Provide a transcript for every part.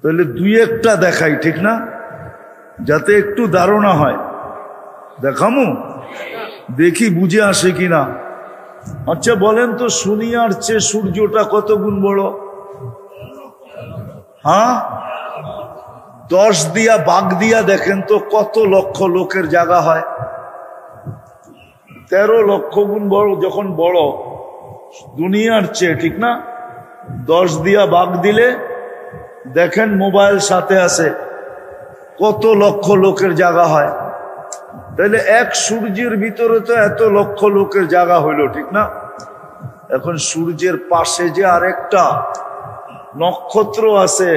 তাহলে দুই একটা দেখাই, ঠিক না? যাতে একটু ধারণা হয়। দেখামু, দেখি বুঝে আসে কিনা। আচ্ছা বলেন তো, সুনিয়ার চেয়ে সূর্যটা কত গুণ বড়? হ্যাঁ, 10 দিয়া ভাগ দিয়া দেখেন তো কত লক্ষ লোকের জায়গা হয়। 13 লক্ষ গুণ বড় যখন বড় দুনিয়ার চেয়ে, ঠিক না? 10 দিয়া ভাগ দিলে দেখেন মোবাইল সাথে আছে, কত লক্ষ লোকের জায়গা হয়। তাহলে এক সূর্যের ভিতরে তো এত লক্ষ লোকের জায়গা হইল, ঠিক না? এখন সূর্যের পাশে যে আরেকটা নক্ষত্র আছে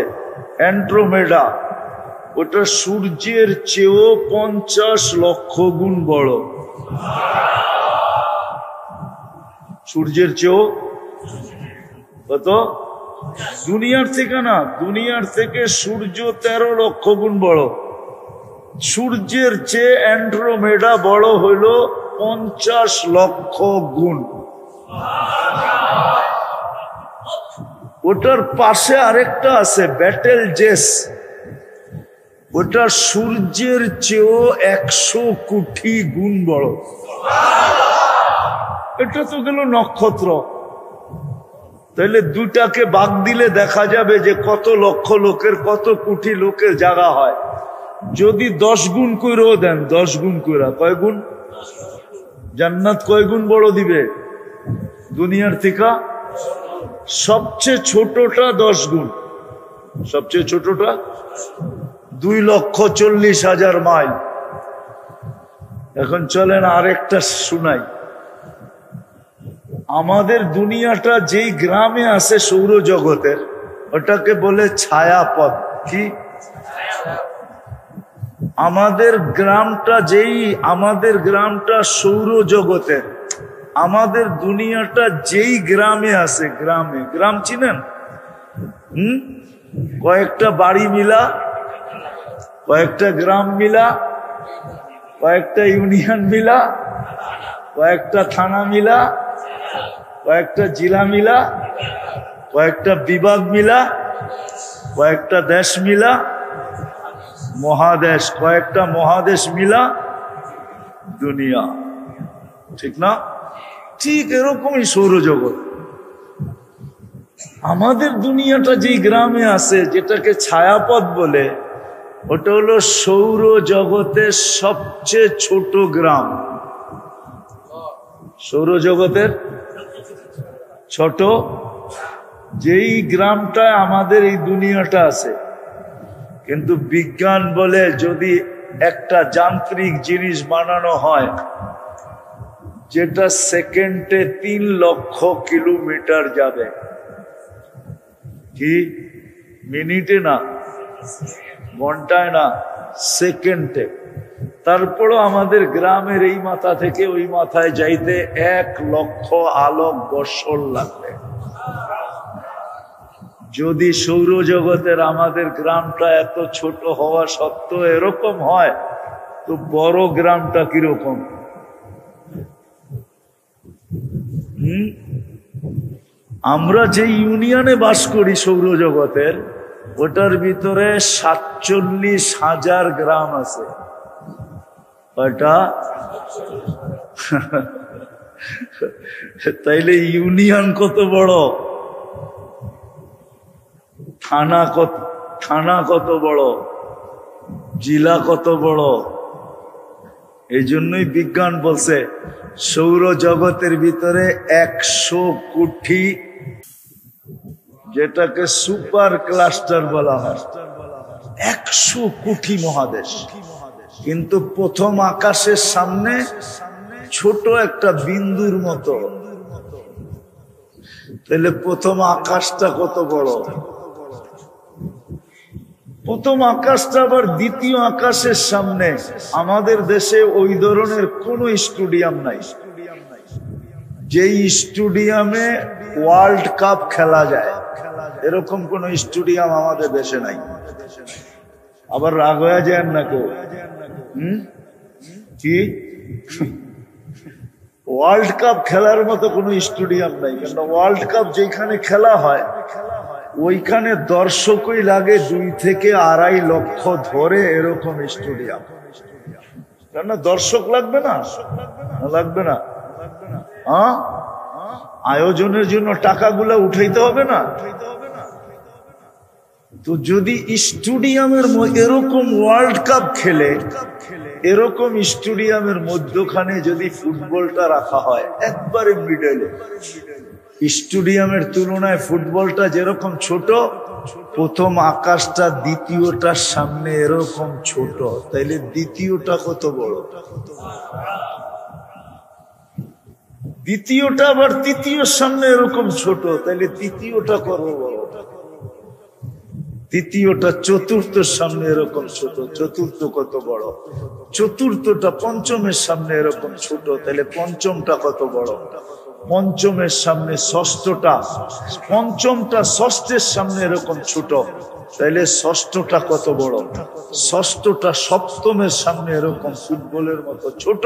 অ্যান্ড্রোমেডা, ওটা সূর্যের চেয়েও 50 লক্ষ গুণ বড়। সূর্যের চেয়েও কত? দুনিয়ার থেকে না, দুনিয়ার থেকে সূর্য 13 লক্ষ গুণ বড়। সূর্যের চেয়ে অ্যান্ড্রোমেডা বড় হইল 50 লক্ষ গুণ। ওটার পাশে আরেকটা আছে ব্যাটেল জেস, ওটা সূর্যের চেয়েও 100 কোটি গুণ বড়। এটা তো গেল নক্ষত্র। তাহলে দুটাকে ভাগ দিলে দেখা যাবে যে কত লক্ষ লোকের, কত কোটি লোকের জায়গা হয়। যদি 10 গুণ কইরাও দেন, 10 গুণ কইরা, কয় গুণ? জান্নাত কয় গুণ বড় দিবে দুনিয়ার থেকে? সবচেয়ে ছোটটা 10 গুণ, সবচেয়ে ছোটটা 2,40,000 মাইল। এখন চলেন আরেকটা শুনাই। আমাদের দুনিয়াটা যেই গ্রামে আছে সৌরজগতের, ওটাকে বলে ছায়াপথ। কি? আমাদের গ্রামটা সৌরজগতের, আমাদের দুনিয়াটা যেই গ্রামে আছে, গ্রাম চিনেন? কয়েকটা বাড়ি মিলা, কয়েকটা গ্রাম মিলা, কয়েকটা ইউনিয়ন মিলা, কয়েকটা থানা মিলা, কয়েকটা জেলা মিলা, কয়েকটা বিভাগ মিলা, কয়েকটা দেশ মিলা, মহাদেশ, কয়েকটা মহাদেশ মিলা দুনিয়া, ঠিক না? ঠিক এরকমই সৌরজগৎ। আমাদের দুনিয়াটা যে গ্রামে আছে, যেটাকে ছায়াপথ বলে, ওটা হলো সৌরজগতের সবচেয়ে ছোট গ্রাম। সৌরজগতের ছোট যেই গ্রামটায় আমাদের এই দুনিয়াটা আছে। কিন্তু বিজ্ঞান বলে যদি একটা যান্ত্রিক জিনিস বানানো হয় যেটা সেকেন্ডে 3 লক্ষ কিলোমিটার যাবে, কি মিনিটে না, ঘন্টায় না, সেকেন্ডে, তারপরও আমাদের গ্রামের এই মাথা থেকে ওই মাথায় যাইতে 1 লক্ষ আলোক বৎসর লাগবে। যদি সৌরজগতের আমাদের গ্রামটা এত ছোট হওয়া সত্ত্বেও এরকম হয়, তো বড় গ্রামটা কিরকম? আমরা যে ইউনিয়নে বাস করি সৌরজগতের, ওটার ভিতরে 47,000 গ্রাম আছে। কয়টা? তাইলে ইউনিয়ন কত বড়, থানা কত বড়, জেলা কত বড়। এই জন্যই বিজ্ঞান বলছে সৌরজগতের ভিতরে 100 কোটি, যেটাকে সুপার ক্লাস্টার বলা হয়, 100 কোটি মহাদেশ। কিন্তু প্রথম আকাশের সামনে ছোট একটা বিন্দুর মতো। তাহলে প্রথম আকাশটা কত বড়? প্রথম আকাশটা আবার দ্বিতীয় আকাশের সামনে। আমাদের দেশে ওই ধরনের কোন স্টেডিয়াম নাই, যেই স্টেডিয়ামে ওয়ার্ল্ড কাপ খেলা যায়, এরকম কোন স্টেডিয়াম আমাদের দেশে নাই। আবার রাগ হয়ে যায় না কেউ? কি ওয়ার্ল্ড কাপ খেলার মতো কোন স্টেডিয়াম নাই? কেন ওয়ার্ল্ড কাপ যেখানে খেলা হয় ওইখানে দর্শকই লাগে 2 থেকে 2.5 লক্ষ ধরে এরকম স্টেডিয়াম। কেন দর্শক লাগবে না? লাগবে না? হ্যাঁ, আয়োজনের জন্য টাকাগুলো উঠাইতে হবে না? তো যদি স্টেডিয়ামের এরকম ওয়ার্ল্ড কাপ খেলে, এরকম স্টেডিয়ামের মধ্যখানে যদি ফুটবলটা রাখা হয় একবারে মিডলে, স্টেডিয়ামের তুলনায় ফুটবলটা যেরকম ছোট, প্রথম আকাশটা দ্বিতীয়টার সামনে এরকম ছোট, তাইলে দ্বিতীয়টা কত বড়? দ্বিতীয়টা আবার তৃতীয়র সামনে এরকম ছোট, তাইলে তৃতীয়টা কত বড়? তৃতীয়টা চতুর্থের সামনে এরকম ছোট, চতুর্থ কত বড়? চতুর্থটা পঞ্চমের সামনে এরকম ছোট, তাহলে পঞ্চমটা কত বড়? পঞ্চমের সামনে ষষ্ঠটা, পঞ্চমটা ষষ্ঠের সামনে এরকম ছোট, তাইলে ষষ্ঠটা কত বড়? ষষ্ঠটা সপ্তমের সামনে এরকম ফুটবলের মতো ছোট,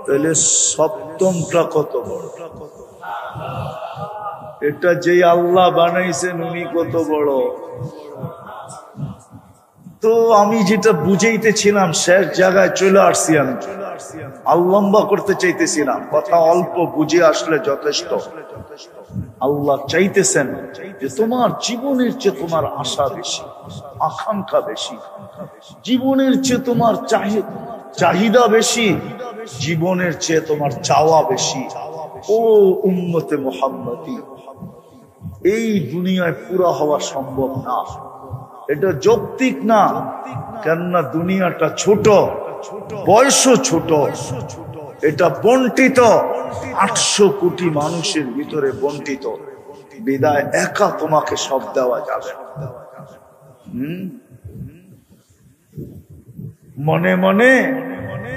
তাহলে সপ্তমটা কত বড়? এটা যে আল্লাহ বানাইছেন উনি কত বড়? তো আমি যেটা বুঝাইতেছিলাম শেষ জায়গায় চলে আসছি। আমি আর লম্বা করতে চাইতেছিলাম, কথা অল্প বুঝে আসলে যথেষ্ট। আল্লাহ চাইতেছেন যে তোমার জীবনের চেয়ে তোমার আশা বেশি, আকাঙ্ক্ষা বেশি, জীবনের চেয়ে তোমার চাহিদা বেশি, জীবনের চেয়ে তোমার চাওয়া বেশি। ও উম্মতে মুহাম্মাদি, এই দুনিয়ায় পুরা হওয়া সম্ভব না, এটা যৌক্তিক না। কেননা দুনিয়াটা ছোট, বয়সও ছোট, এটা বন্টিত 800 কোটি মানুষের ভিতরে বন্টিত, বিদায় একা তোমাকে সব দেওয়া যাবে। মনে মনে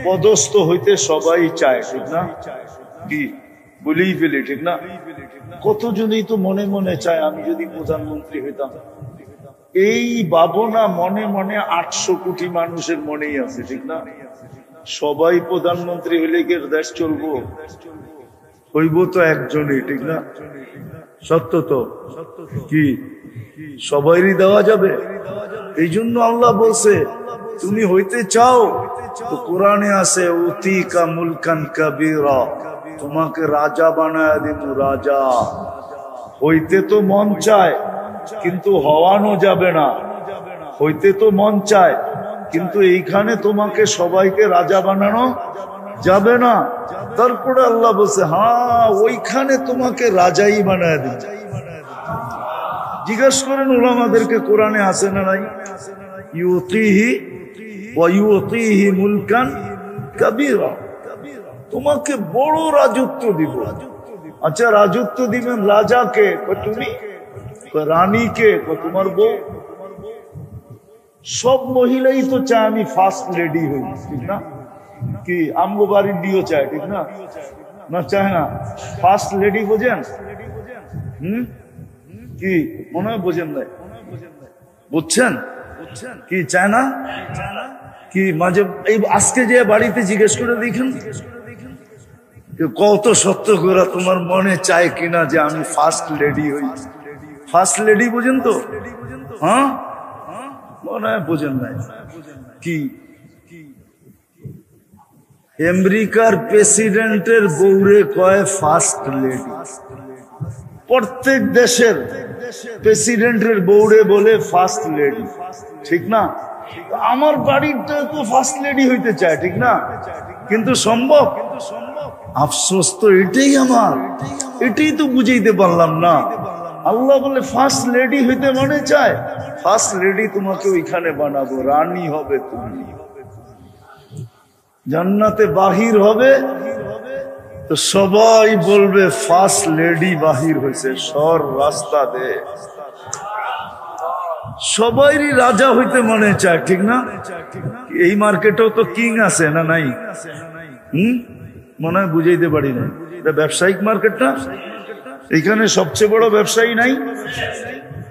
পদস্থ হইতে সবাই চায়, ঠিক না? কি বলেই ফেলি, ঠিক না? কতজনই তো মনে মনে চায় আমি যদি প্রধানমন্ত্রী হইতাম। এই ভাবনা মনে মনে 800 কোটি মানুষের মনেই আছে, ঠিক না? সবাই প্রধানমন্ত্রী হইলে কি দেশ চলবো? হইব তো একজনই, ঠিক না? সত্য তো কি সবাইরই দেওয়া যাবে? এই জন্য আল্লাহ বলছে তুমি হইতে চাও তো কোরআনে আছে উতিকা মুলকান কাবীরা, তোমাকে রাজা বানায় দিব। রাজা হইতে তো মন চায় কিন্তু হওয়ানো যাবে না, হইতে তো মন চায় কিন্তু এইখানে তোমাকে সবাইকে রাজা বানানো যাবে না। তারপরে আল্লাহ বলছে হ্যাঁ ওইখানে তোমাকে রাজাই বানায় দিবে। জিজ্ঞাসা করেন উলামাদেরকে, কোরআনে আছে না নাই? ইউতিহি ওয়া ইউতিহি মুলকান কাবীরা, তোমাকে বড় রাজত্ব দিব। আচ্ছা রাজত্ব দিবেন রাজাকে? তুমি রানীকে, তোমার বউ। সব মহিলাই তো চায় আমি ফার্স্ট লেডি হই, ঠিক না? কি আমগো বাড়ির দিও চায়, ঠিক না? না চায় না? ফার্স্ট লেডি বোঝেন? কি মনে হয় বোঝেন নাই? বুঝছেন কি চায় না? কি মাঝে এই আজকে যে বাড়িতে জিজ্ঞেস করে দেখেন কত সত্য করে তোমার মনে চায় কিনা যে আমি ফার্স্ট লেডি হই। ফার্স্ট লেডি বোঝেন তো? হ্যাঁ মনে হয় বোঝেন নাই। কি আমেরিকার প্রেসিডেন্টের বউরে কয় ফার্স্ট লেডি, প্রত্যেক দেশের প্রেসিডেন্টের বউরে বলে ফার্স্ট লেডি, ঠিক না? আমার বাড়িটা তো ফার্স্ট লেডি হইতে চায়, ঠিক না? কিন্তু সম্ভব? আফসোস তো এটাই, আমার এটাই তো বুঝাইতে পারলাম না। আল্লাহ বলে ফার্স্ট লেডি হইতে মনে চায়, ফার্স্ট লেডি তোমাকে ওইখানে বানাবো, রানী হবে তুমি। জান্নাতে বাহির হবে তো সবাই বলবে ফার্স্ট লেডি বাহির হয়েছে, সর রাস্তা দে। সবাইরই রাজা হইতে মনে চায়, ঠিক না? এই মার্কেটেও তো কিং আছে না নাই? মনে হয় বুঝাইতে পারি না। এটা ব্যবসায়িক মার্কেট না? এখানে সবচেয়ে বড় ব্যবসায়ী নাই?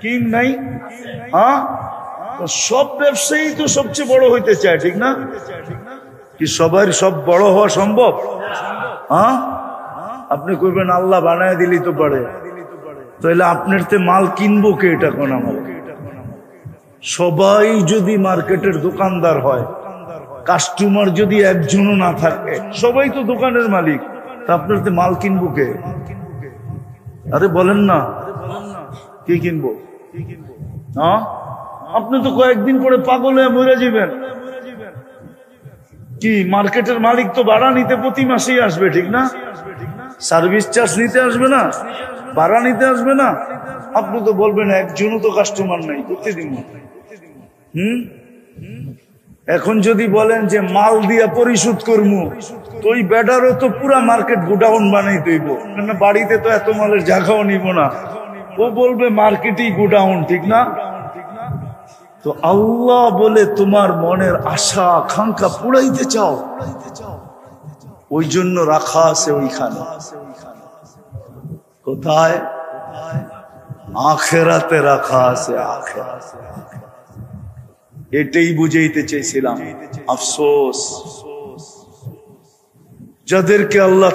কিং নাই? হ্যাঁ, সব ব্যবসায়ী তো সবচেয়ে বড় হইতে চায়, ঠিক না? কি সবার সব বড় হওয়া সম্ভব? হ্যাঁ, আপনি কইবেন আল্লাহ বানায় দিলি তো পারে। তাহলে আপনার তে মাল কিনবো কে? এটা কোন আমার? সবাই যদি মার্কেটের দোকানদার হয়, কাস্টমার যদি একজনও না থাকে, সবাই তো দোকানের মালিক, তা আপনার তে মাল কিনবো কে? আরে বলেন না, কি কিনবো? হ্যাঁ, আপনি তো কয়েকদিন পরে পাগল হয়ে মরে যাবেন। কি মার্কেটের মালিক তো ভাড়া নিতে প্রতি মাসেই আসবে, ঠিক না? সার্ভিস চার্জ নিতে আসবে না, ভাড়া নিতে আসবে না। আপনি তো বলবেন একজনও তো কাস্টমার নাই, প্রতিদিন। এখন যদি বলেন যে মাল দিয়া পরিশোধ করবো, তো ওই বেডারও তো পুরা মার্কেট গোডাউন বানাই দইব, কেন বাড়িতে তো এত মালের জায়গাও নিব না। ও বলবে মার্কেটই গোডাউন, ঠিক না? তো আল্লাহ বলে তোমার মনের আশা আকাঙ্ক্ষা পুরাইতে চাও, ওই জন্য রাখা আছে ওইখানে। কোথায়? আখেরাতে রাখা আছে, আখেরাত। এটাই বুঝাইতে চেয়েছিলাম। আফসোস যাদেরকে আল্লাহ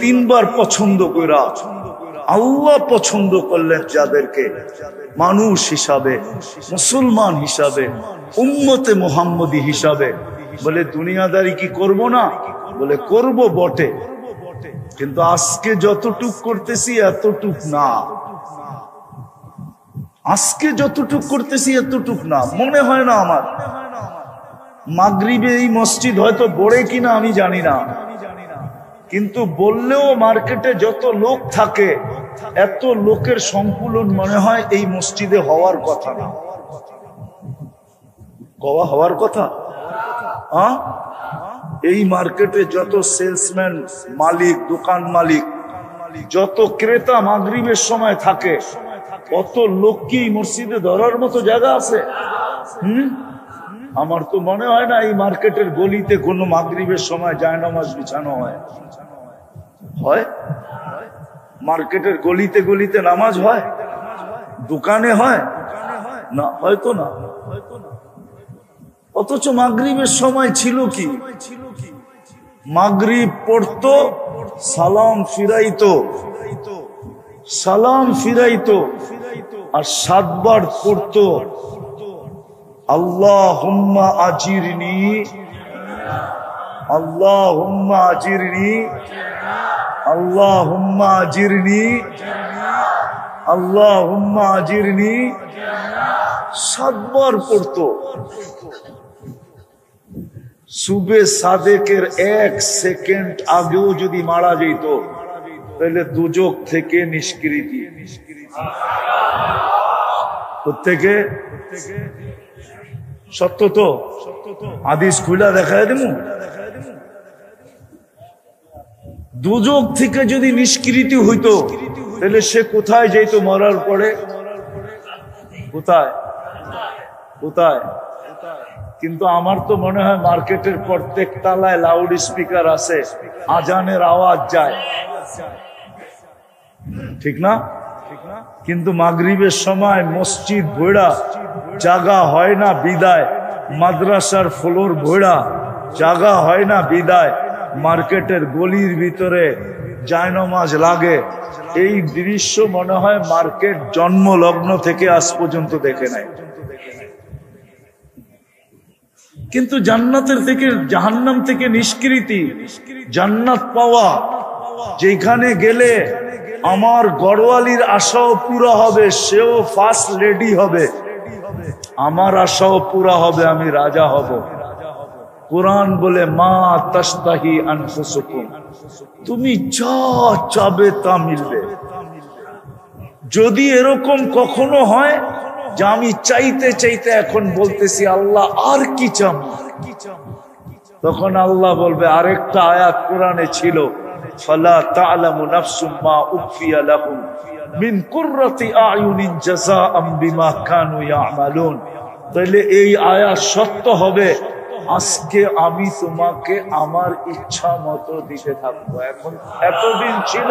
তিনবার পছন্দ করা, আল্লাহ পছন্দ করলেন যাদেরকে মানুষ হিসাবে, মুসলমান হিসাবে, উম্মতে মুহাম্মদী হিসাবে, বলে দুনিয়াদারি কি করব না? বলে করব বটে, কিন্তু আজকে যতটুক করতেছি এতটুক না। আজকে যতটুক করতেছি এতটুক না, মনে হয় না আমার। মাগরিবে এই মসজিদ হয়তো বড়ে কিনা আমি জানি না, কিন্তু বললেও মার্কেটে যত লোক থাকে এত লোকের সংকুলন মনে হয় এই মসজিদে হওয়ার কথা না। কওয়া হওয়ার কথা? এই মার্কেটে যত সেলসম্যান, মালিক, দোকান মালিক, যত ক্রেতা মাগরিবের সময় থাকে, কত লোক কি মসজিদে ধরার মতো জায়গা আছে? আমার তো মনে হয় না এই মার্কেটের গলিতে কোনো মাগরিবের সময় জায়নামাজ বিছানো হয়। হয়? মার্কেটের গলিতে গলিতে নামাজ হয়? দোকানে হয় না? হয়তো না। অথচ মাগরিবের সময় ছিল কি? মাগরিব পড়তো, সালাম ফিরাইতো, সালাম ফিরাইতো, আর 7 বার পড়তো আল্লাহুম্মা আজিরনি, আল্লাহুম্মা আজিরনি, আল্লাহুম্মা আজিরনি, আল্লাহুম্মা আজিরনি। 7 বার পড়তো। সুবে সাদেকের 1 সেকেন্ড আগেও যদি মারা যেত তাহলে দুজক থেকে নিষ্কৃতি। প্রত্যেকে সত্য তো? হাদিস খুলা দেখায় দেবো। দুজক থেকে যদি নিষ্কৃতি হইতো তাহলে সে কোথায় যেত মরার পরে? কোথায়? কোথায়? কিন্তু আমার তো মনে হয় মার্কেটের প্রত্যেক তালায় লাউড স্পিকার আছে, আজানের আওয়াজ যায়, ঠিক না? কিন্তু মাগরিবের সময় মসজিদ ভোড়া, জাগা হয় না বিদায়, মাদ্রাসার ফ্লোর ভোড়া, জাগা হয় না বিদায়, মার্কেটের গলির ভিতরে জায়নামাজ লাগে। এই দৃশ্য মনে হয় মার্কেট জন্ম লগ্ন থেকে আজ পর্যন্ত দেখে নাই। কিন্তু জান্নাতের থেকে, জাহান্নাম থেকে নিষ্কৃতি, জান্নাত পাওয়া, যেখানে গেলে আমার গড়ওয়ালির আশাও পুরা হবে, সেও ফার্স্ট লেডি হবে, আমার আশাও পুরা হবে, আমি রাজা হব। কোরআন বলে মা তাশতাহি আনফুসুকুম, তুমি যা চাবে তা মিলবে। যদি এরকম কখনো হয় যে আমি চাইতে চাইতে এখন বলতেছি আল্লাহ আর কি চাম, তখন আল্লাহ বলবে, আরেকটা আয়াত কোরআনে ছিল, ফালা তা'লামু নাফসুম মা উখফিয়া লাহুম মিন কুররাতি আয়ুনিন জাযাআম বিমা কানু ইয়ামালুন। তাহলে এই আয়াত সত্য হবে, আজকে আমি তোমাকে আমার ইচ্ছা মতো দিতে থাকবো। এখন এতদিন ছিল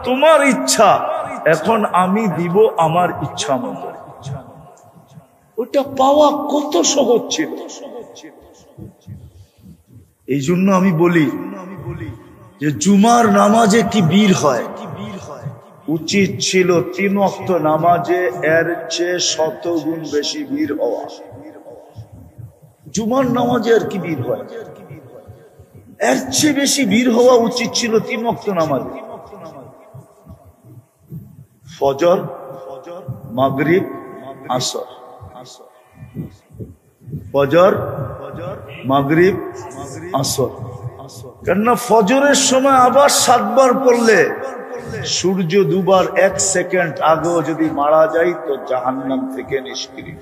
তোমার ইচ্ছা, এখন আমি দিব আমার ইচ্ছা মতো। ওটা পাওয়া কত সহজ ছিল। এই জন্য আমি বলি যে জুমার নামাজে কি বীর হয়, উচিত ছিল 3 ওয়াক্ত নামাজে এর চেয়ে 100 গুণ বেশি ভিড় হওয়া। জুমার নামাজে আর কি ভিড় হয়? এর চেয়ে বেশি ভিড় হওয়া উচিত ছিল 3 ওয়াক্ত নামাজে। ফজর, মাগরিব, আসর, ফজর, মাগরিব, আসর। কেননা ফজরের সময় আবার 7 বার পড়লে সূর্য 2 বার 1 সেকেন্ড আগেও যদি মারা যায় তো জাহান্নাম থেকে নিষ্কৃত।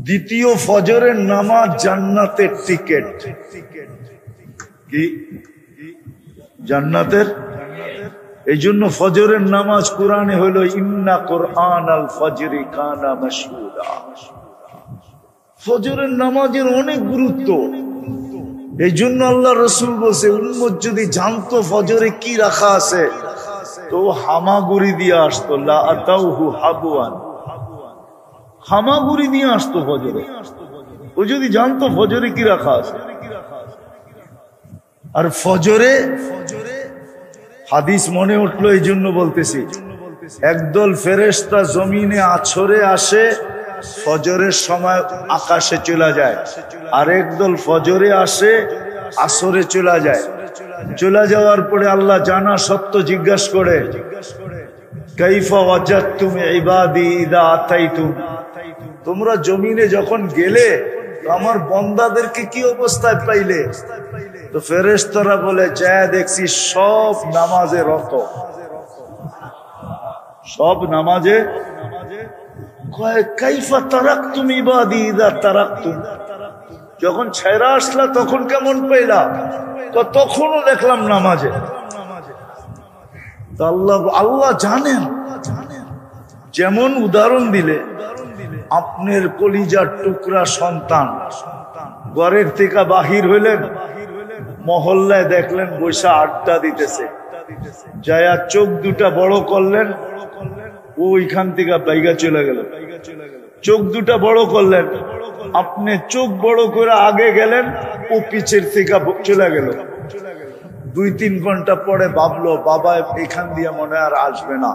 দ্বিতীয় ফজরের নামাজ জান্নাতের টিকেট। কি জান্নাতের? এই জন্য ফজরের নামাজ কোরআনে হলো ইন্না কুরআন আল ফজরি কানা মাশহুদা। ফজরের নামাজের অনেক গুরুত্ব। এই জন্য আল্লাহ রাসূল বলেছে উম্মত যদি জানতো ফজরে কি রাখা আছে তো হামাগুড়ি দিয়ে আসতো, লা আতাউহু হাবওয়ান, হামাগুড়ি দিয়ে আসতো ফজরে। ও যদি জানতো ফজরে কি রাখা আছে। আর ফজরে হাদিস মনে উঠলো এই জন্য বলতেছি, একদল ফেরেশতা জমিনে আছরে আসে, ফজরের সময় আকাশে চলে যায়। আর একদল ফজরে আসে, আসরে চলে যায়। চলে যাওয়ার পরে আল্লাহ জানা সত্য জিজ্ঞাসা করে, কাইফা ওয়াজাদতুম ইবাদি ইযা আতাইতুম, তোমরা জমিনে যখন গেলে আমার বান্দাদেরকে কি অবস্থায় পাইলে? তো ফেরেশতারা বলে, যায় দেখছি সব নামাজে রত, সব নামাজে। কাইফা তারাকতুম ইবাদি ইযা তারাকতুম, যখন ছেড়ে আসলা তখন কেমন পাইলা? তো তখনও দেখলাম নামাজে। তো আল্লাহ জানেন। যেমন উদাহরণ দিলে, আপনার কলিজার টুকরা সন্তান ঘরের থেকে বাহির হইলেন, মহল্লায় দেখলেন বৈশা আড্ডা দিতেছে, যায়া চোখ দুটা বড় করলেন, ও ওইখান থেকে বাইগা চলে গেল। চোখ দুটা বড় করলেন, আপনি চোখ বড় করে আগে গেলেন, ও পিছের থেকে চলে গেল। 2-3 ঘন্টা পরে ভাবলো বাবা এখান দিয়ে মনে আর আসবে না,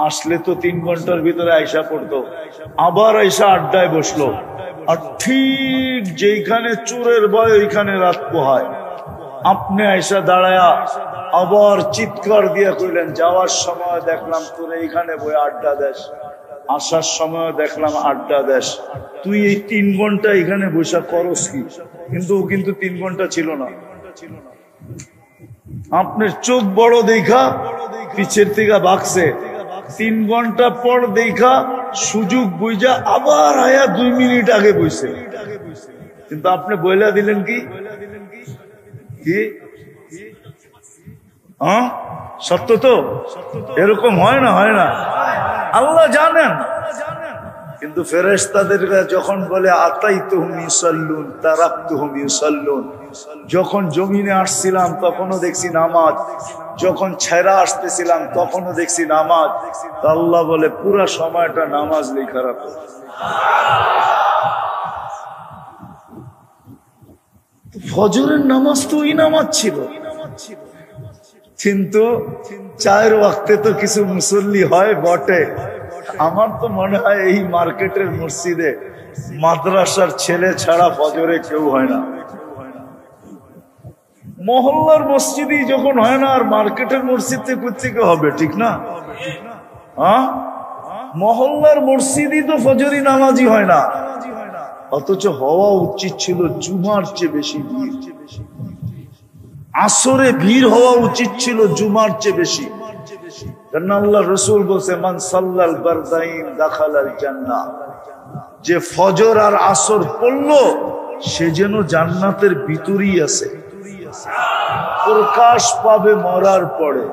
আসলে তো 3 ঘন্টার ভিতরে আইসা পড়তো। আবার আইসা আড্ডায় বসলো, আর ঠিক যেখানে চোরের ভয় ওইখানে রাত পোহায়। আপনি আইসা দাঁড়ায়া আবার চিৎকার দিয়ে কইলেন, যাওয়ার সময় দেখলাম তোর এইখানে বই আড্ডা দেশ, আসার সময় দেখলাম আড্ডা দেশ, তুই এই 3 ঘন্টা এখানে বসা করস কি? কিন্তু ও কিন্তু 3 ঘন্টা ছিল না। আপনার চোখ বড় দেখা পিছের থেকে ভাগছে, 3 ঘন্টা পর দেখা সুযোগ বুঝা আবার আয়া 2 মিনিট আগে বইছে। কিন্তু আপনি বইলা দিলেন কি? সত্য তো? এরকম হয় না? হয় না? আল্লাহ জানেন। কিন্তু ফেরেশতাদের যখন বলে আতাইতুহুম ইউসাল্লুন তারাকতুহুম ইউসাল্লুন, যখন জমিনে আসছিলাম তখনও দেখছি নামাজ, যখন ছেড়া আসতেছিলাম তখনও দেখছি নামাজ। আল্লাহ বলে পুরা সময়টা নামাজ লেখা রাখো। ফজরের নামাজ তো ওই নামাজ ছিল, কিন্তু 4 ওয়াক্তে তো কিছু মুসল্লি হয় বটে। আমার তো মনে হয় এই মার্কেটের মসজিদে মাদ্রাসার ছেলে ছাড়া ফজরে কেউ হয় না। মহল্লার মসজিদই যখন হয় না, আর মার্কেটের মসজিদে কোথেকে হবে? ঠিক না? মহল্লার মসজিদই তো ফজরি নামাজই হয় না, অথচ হওয়া উচিত ছিল জুমার চেয়ে বেশি ভিড়। আসরে ভিড় হওয়া উচিত ছিল জুমার চেয়ে বেশি। আল্লাহ রাসূল বলেছে, মান সাল্লাল বারদাইন দাখালাল জান্নাহ, যে ফজর আর আসর পড়লো সে যেন জান্নাতের ভিতরেই আছে, প্রকাশ পাবে মরার পরে।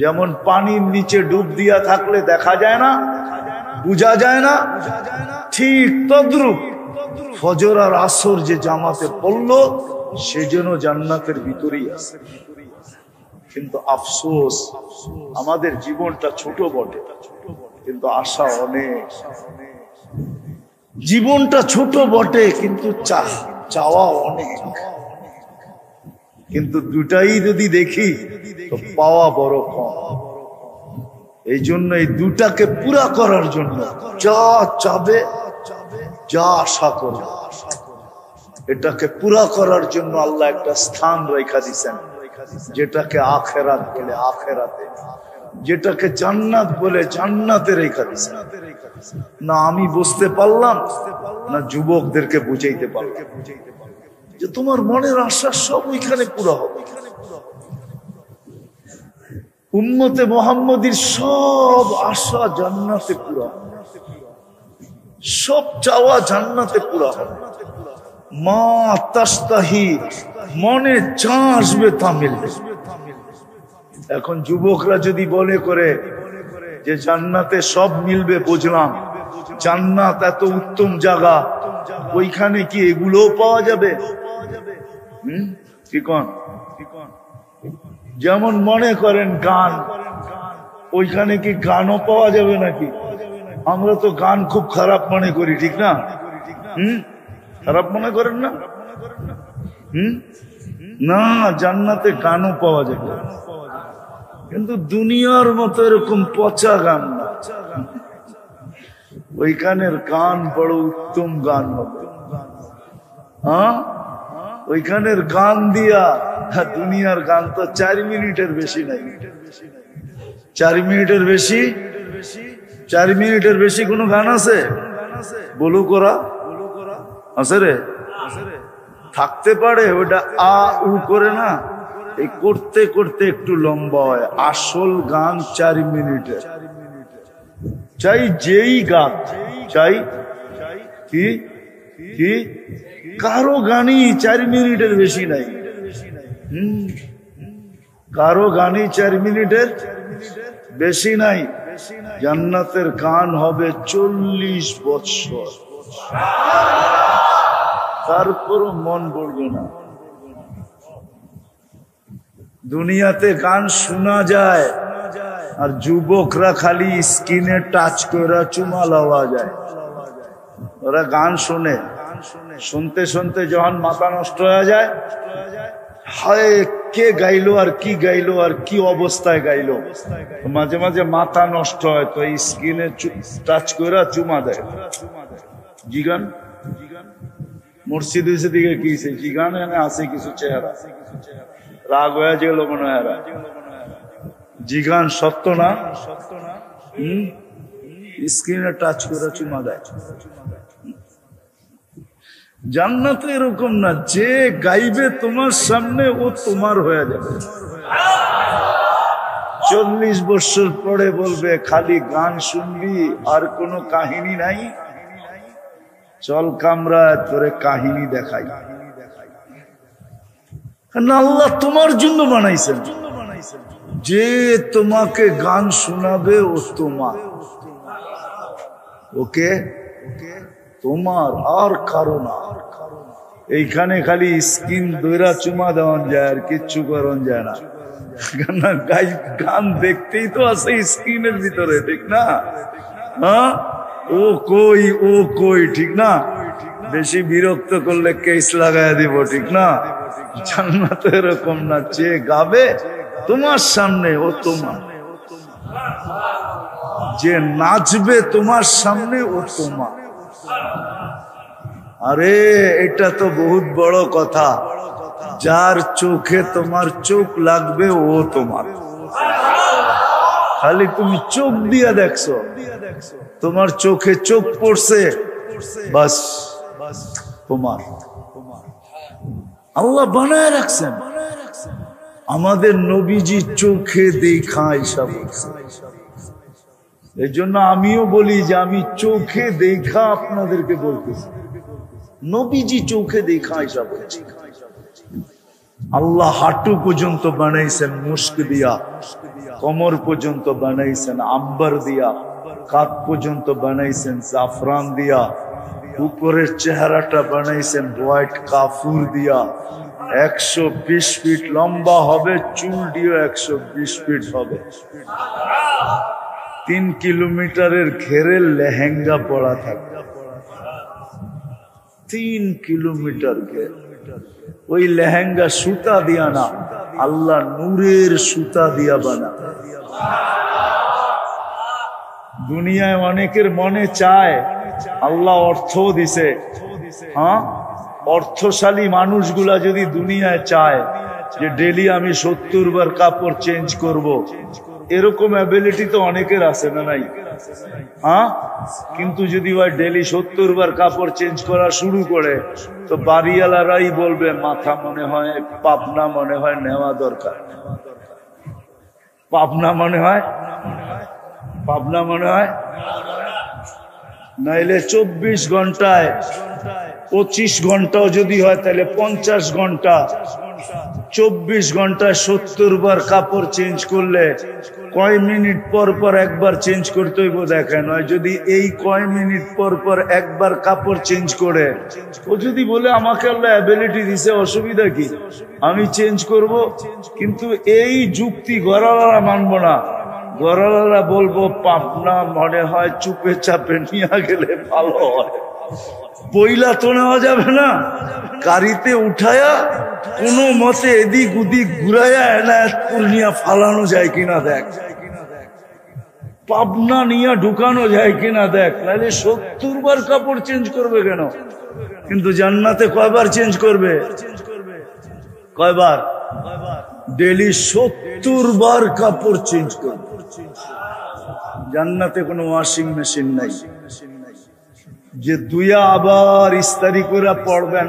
যেমন পানির নিচে ডুব দিয়া থাকলে দেখা যায় না, বুঝা যায় না, ঠিক তদ্রূপ ফজর আর আসর যে জামাতে পড়লো সে যেন জান্নাতের ভিতরেই আছে। কিন্তু আফসোস, আমাদের জীবনটা ছোট বটে, কিন্তু আশা অনেক। জীবনটা ছোট বটে, কিন্তু চাওয়া অনেক। কিন্তু দুটাই যদি দেখি তো পাওয়া বড় কম। এই জন্য এই দুটাকে পুরা করার জন্য যা চাবে, যা আশা করবে, এটাকে পুরা করার জন্য আল্লাহ একটা স্থান রেখা দিচ্ছেন, যেটাকে আখেরাত বলে আখেরাতে, যেটাকে জান্নাত বলে জান্নাতে রেখা দিচ্ছেন। না আমি বুঝতে পারলাম, না যুবকদেরকে বুঝাইতে পারলাম যে তোমার মনের আশা সব ওইখানে পুরা হবে। উম্মতে মুহাম্মদীর সব আশা জান্নাতে পুরা, সব চাওয়া জান্নাতে পুরা হবে। মা তাস্তাহি, মনে যা আসবে তা মিলবে। এখন যুবকরা যদি বলে করে যে জান্নাতে সব মিলবে, বুঝলাম জান্নাত এত উত্তম জায়গা, ওইখানে কি এগুলোও পাওয়া যাবে? কি কোন? যেমন মনে করেন গান, ওইখানে কি গানও পাওয়া যাবে নাকি? আমরা তো গান খুব খারাপ মনে করি, ঠিক না? খারাপ মনে করেন না? না, জান্নাতে গানও পাওয়া যাবে, কিন্তু দুনিয়ার মতো এরকম পচা গান না। ওইখানের গান বড় উত্তম গান হবে। হ্যাঁ, ওইখানের গান দিয়া, দুনিয়ার গান তো 4 মিনিটের বেশি নাই। 4 মিনিটের বেশি, 4 মিনিটের বেশি কোন গান আছে? বলু করা আছে রে, থাকতে পারে। ওটা আ উ করে না, এই করতে করতে একটু লম্বা হয়। আসল গান 4 মিনিটের, চাই যেই গান চাই। কি কি কারো গানই 4 মিনিটের বেশি নাই। কারো গানই 4 মিনিটের বেশি নাই। জান্নাতের গান হবে 40 বৎসর, তারপরও মন ভরবে না। দুনিয়াতে গান শোনা যায়, আর যুবকরা খালি স্ক্রিনে টাচ করে চুমা লওয়া যায়। ওরা গান শুনে, শুনতে শুনতে যখন মাথা নষ্ট হয়ে যায়, হায় কে গাইলো আর কি গাইলো আর কি অবস্থায় গাইলো, মাঝে মাঝে মাথা নষ্ট হয়, তো স্ক্রিনে টাচ করে চুমা দেয়। জিগান মুর্শিদ দিকে কি জিগান এনে আছে কিছু চেহারা, রাগ হয়ে গেল মনে হয়। জিগান সত্য না? স্ক্রিনে টাচ করে চুমা দেয়। জান্নাতে এরকম না, যে গাইবে তোমার সামনে ও তোমার হয়ে যাবে। 40 বছর পরে বলবে খালি গান শুনবি আর কোনো কাহিনী নাই, চল কামরা তোরে কাহিনী দেখাই। আল্লাহ তোমার জন্য বানাইছেন, যে তোমাকে গান শোনাবে ও তোমার, ওকে তোমার আর কারো না। এইখানে খালি স্কিন দৈরা চুমা দেওয়ান যায়, আর কিচ্ছু করন যায় না। গান দেখতেই তো আছে স্ক্রিনের ভিতরে, ঠিক না? হ্যাঁ, ও কই ও কই, ঠিক না? বেশি বিরক্ত করলে কেস লাগাই দিব, ঠিক না? জান্নাত এরকম না, যে গাবে তোমার সামনে ও তোমার, যে নাচবে তোমার সামনে ও তোমার। আরে এটা তো বহুত বড় কথা। যার চোখে তোমার চোখ লাগবে ও তোমার। খালি তুমি চোখ দিয়া দেখছো, তোমার চোখে চোখ পড়ছে, বাস তোমার। আল্লাহ বানায় রাখছেন। আমাদের নবীজি চোখে দেখা হিসাব। এই জন্য আমিও বলি যে আমি চোখে দেখা আপনাদেরকে বলতেছি, নবীজি চোখে দেখা হিসাব। আল্লাহ হাঁটু পর্যন্ত বানাইছেন মুস্ক দিয়া, কোমর পর্যন্ত বানাইছেন আম্বার দিয়া, কাঁধ পর্যন্ত বানাইছেন জাফরান দিয়া, উপরের চেহারাটা বানাইছেন হোয়াইট কাফুর দিয়া। 120 ফিট লম্বা হবে, চুল দিয়ে 120 ফিট হবে। 3 কিলোমিটারের ঘেরের লেহেঙ্গা পরা থাকবে, 3 কিলোমিটার ঘের। ওই লেহেঙ্গা সুতা দিয়া না, আল্লাহ নূরের সুতা দিয়া বানা। দুনিয়ায় অনেকের মনে চায়, আল্লাহ অর্থ দিছে, হ্যাঁ, অর্থশালী মানুষগুলা যদি দুনিয়ায় চায় যে ডেলি আমি 70 বার কাপড় চেঞ্জ করব, এরকম অ্যাবিলিটি তো অনেকের আছে না নাই? হ্যাঁ, কিন্তু যদি ওই ডেলি 70 বার কাপড় চেঞ্জ করা শুরু করে, তো বাড়িওয়ালারাই বলবে মাথা মনে হয়, পাবনা মনে হয় নেওয়া দরকার। পাবনা মনে হয়, পাবনা মনে হয়, নাইলে 24 ঘন্টায় 25 ঘন্টাও যদি হয় তাহলে 50 ঘন্টা, 24 ঘন্টায় 70 বার কাপড় চেঞ্জ করলে কয় মিনিট পর পর একবার চেঞ্জ করতে হইব দেখেন। যদি এই কয় মিনিট পর পর একবার কাপড় চেঞ্জ করে, ও যদি বলে আমাকে আল্লাহ অ্যাবিলিটি দিছে, অসুবিধা কি, আমি চেঞ্জ করব, কিন্তু এই যুক্তি গড়ালারা মানবো না। গড়ালারা বলবো পাবনা মনে হয় চুপে চাপে নিয়ে গেলে ভালো হয়, পয়লা তো নেওয়া যাবে না, গাড়িতে উঠায়া কোনো মতে এদিক ওদিক ঘুরাইয়া এনায়েতপুর নিয়ে ফালানো যায় কিনা দেখ, পাবনা নিয়ে ঢুকানো যায় কিনা দেখ, নাহলে 70 বার কাপড় চেঞ্জ করবে কেন? কিন্তু জান্নাতে কয়বার চেঞ্জ করবে? কয়বার? ডেলি 70 বার কাপড় চেঞ্জ করবে। জান্নাতে কোনো ওয়াশিং মেশিন নাই যে দুইয়া আবার ইস্তারি করে পড়বেন,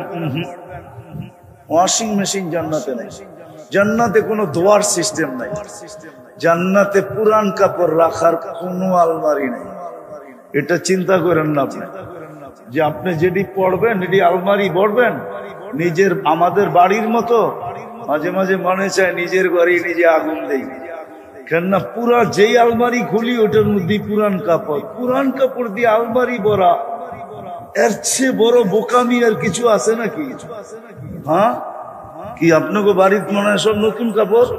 ওয়াশিং মেশিন জান্নাতে নাই। জান্নাতে কোনো ধোয়ার সিস্টেম নাই। জান্নাতে পুরান কাপড় রাখার কোনো আলমারি নেই। এটা চিন্তা করেন না আপনি, যে আপনি যেটি পড়বেন এটি আলমারি পড়বেন নিজের। আমাদের বাড়ির মতো মাঝে মাঝে মনে চায় নিজের ঘরে নিজে আগুন দেই, কেননা পুরা যেই আলমারি খুলি ওটার মধ্যে পুরান কাপড়, পুরান কাপড় দিয়ে আলমারি ভরা। এর চেয়ে বড় বোকামি আর কিছু আছে নাকি? হ্যাঁ, কি আপনাকে বাড়িতে মনে হয় সব নতুন কাপড়?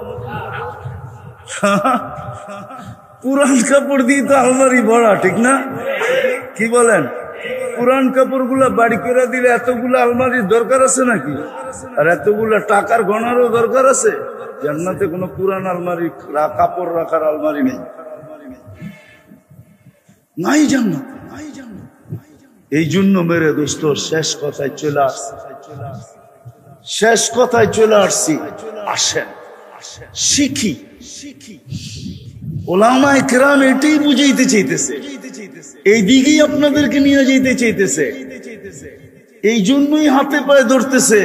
পুরান কাপড় দিয়ে তো আলমারি ভরা, ঠিক না? কি বলেন? পুরান কাপড় গুলা বাড়ি করে দিলে এতগুলো আলমারির দরকার আছে নাকি? আর এতগুলা টাকার গণারও দরকার আছে? জান্নাতে কোনো পুরান আলমারি, কাপড় রাখার আলমারি নেই, নাই জান্নাত। এই জন্য মেরে দোস্ত শেষ কথায় চলে আসছি, শেষ কথায় চলে আসছি। আসেন শিখি। ওলামায়ে কেরাম এটাই বুঝাইতে চাইতেছে, এই দিকেই আপনাদেরকে নিয়ে যেতে চাইতেছে। এই জন্যই হাতে পায়ে ধরতেছে,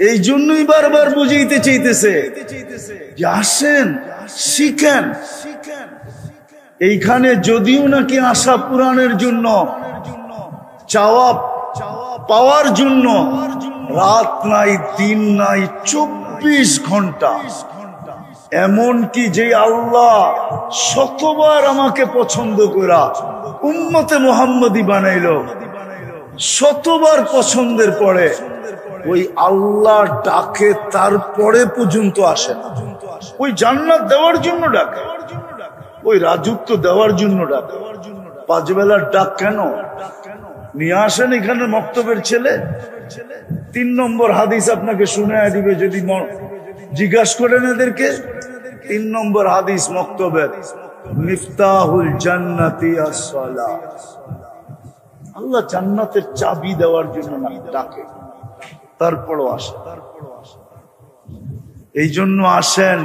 এই জন্যই বারবার বুঝাইতে চাইতেছে যে আসেন শিখেন। এইখানে যদিও নাকি আশা পূরণের জন্য, চাওয়া পাওয়ার জন্য রাত নাই দিন নাই 24 ঘন্টা, এমন কি যে আল্লাহ শতবার আমাকে পছন্দ করা উম্মতে মুহাম্মদী বানাইলো, শতবার পছন্দের পরে ওই আল্লাহ ডাকে তারপরে পর্যন্ত আসে না। ওই জান্নাত দেওয়ার জন্য ডাকে, ওই রাজত্ব দেওয়ার জন্য ডাকে। 5 বেলার ডাক কেন? নিয়ে আসেন এখানে মক্তবের ছেলে। 3 নম্বর হাদিস আপনাকে শুনে দিবে যদি জিজ্ঞাসা করেন এদেরকে। 3 নম্বর হাদিস মক্তবের, মিফতাহুল জান্নাতি আস-সালাহ। আল্লাহ জান্নাতের চাবি দেওয়ার জন্য না ডাকে, তারপরও আসে। এই জন্য আসেন।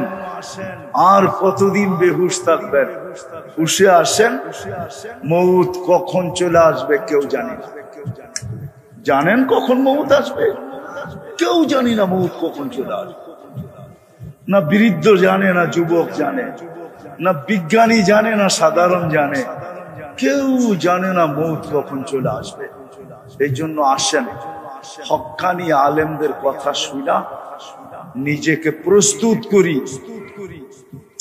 আর কতদিন বেহুশ থাকবেন? হুশে আসেন। মউত কখন চলে আসবে কেউ জানে না। জানেন কখন মউত আসবে? কেউ জানি না মউত কখন চলে আসবে। না বৃদ্ধ জানে, না যুবক জানে, না বিজ্ঞানী জানে, না সাধারণ জানে, কেউ জানে না মউত কখন চলে আসবে। এই জন্য আসেন, হক্কানি আলেমদের কথা শুনা নিজেকে প্রস্তুত করি।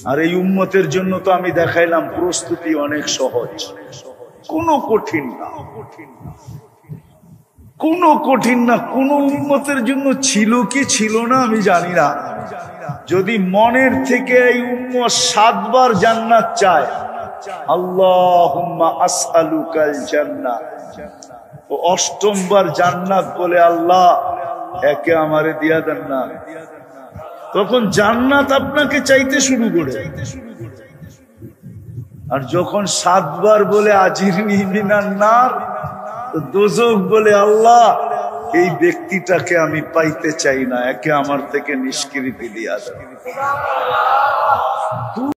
আর এই উম্মতের জন্য তো আমি দেখাইলাম প্রস্তুতি অনেক সহজ, কোনো কঠিন না, কোনো কঠিন না। কোন উম্মতের জন্য ছিল কি ছিল না আমি জানি না। যদি মনের থেকে এই উম্মত 7 বার জান্নাত চায়, আল্লাহুম্মা আসআলুকাল জান্নাহ, ও 8ম বার জান্নাত বলে, আল্লাহ একে আমারে দিয়া দেন না। তখন জান্নাত আপনাকে চাইতে শুরু করে। আর যখন 7 বার বলে আজিরনি মিনান নার, তো দোজখ বলে আল্লাহ এই ব্যক্তিটাকে আমি পাইতে চাই না, একে আমার থেকে নিষ্কৃতি দিয়া দেন।